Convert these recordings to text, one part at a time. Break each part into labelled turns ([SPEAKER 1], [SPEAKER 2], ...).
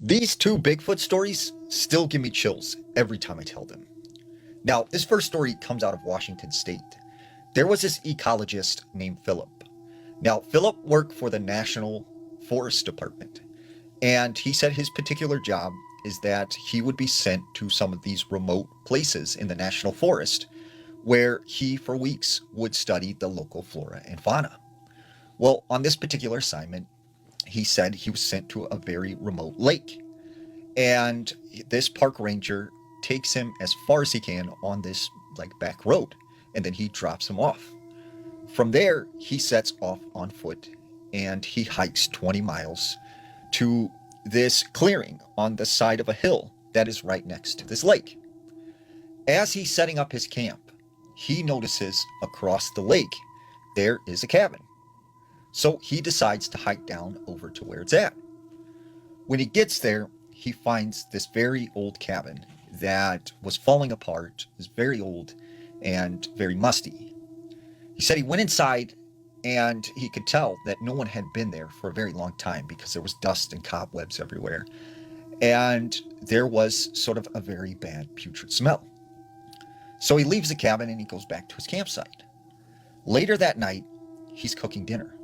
[SPEAKER 1] These two Bigfoot stories still give me chills every time I tell them. Now, this first story comes out of Washington State. There was this ecologist named Philip. Now, Philip worked for the National Forest Department, and he said his particular job is that he would be sent to some of these remote places in the national forest where he, for weeks, would study the local flora and fauna. Well, on this particular assignment, he said he was sent to a very remote lake. And this park ranger takes him as far as he can on this like back road, and then he drops him off. From there, he sets off on foot and he hikes 20 miles to this clearing on the side of a hill that is right next to this lake. As he's setting up his camp, he notices across the lake there is a cabin. So he decides to hike down over to where it's at. When he gets there, he finds this very old cabin that was falling apart, is very old and very musty. He said he went inside and he could tell that no one had been there for a very long time because there was dust and cobwebs everywhere. And there was sort of a very bad putrid smell. So he leaves the cabin and he goes back to his campsite. Later that night, he's cooking dinner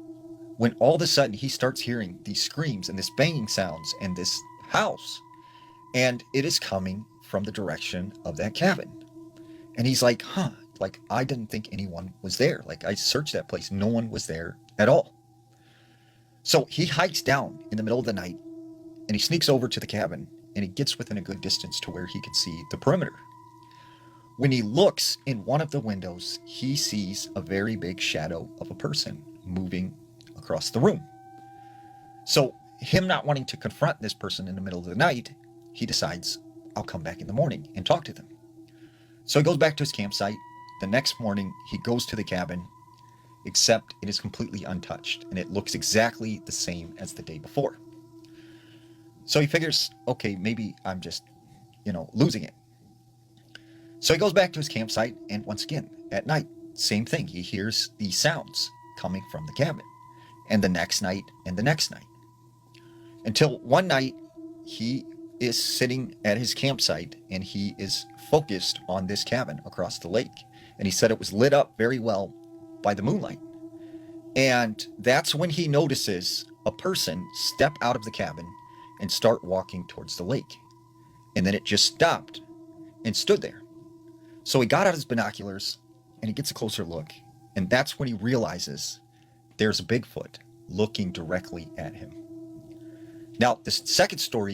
[SPEAKER 1] when all of a sudden he starts hearing these screams and this banging sounds and this house. And it is coming from the direction of that cabin. And he's like, like I didn't think anyone was there. Like I searched that place. No one was there at all. So he hikes down in the middle of the night and he sneaks over to the cabin and he gets within a good distance to where he can see the perimeter. When he looks in one of the windows, he sees a very big shadow of a person moving across the room. So him not wanting to confront this person in the middle of the night, he decides, I'll come back in the morning and talk to them. So he goes back to his campsite. The next morning, he goes to the cabin, except it is completely untouched, and it looks exactly the same as the day before. So he figures, okay, maybe I'm just, losing it. So he goes back to his campsite, and once again, at night, same thing. He hears these sounds coming from the cabin, and the next night, and the next night. Until one night, he is sitting at his campsite, and he is focused on this cabin across the lake. And he said it was lit up very well by the moonlight. And that's when he notices a person step out of the cabin and start walking towards the lake. And then it just stopped and stood there. So he got out his binoculars and he gets a closer look. And that's when he realizes there's a Bigfoot looking directly at him. Now, the second story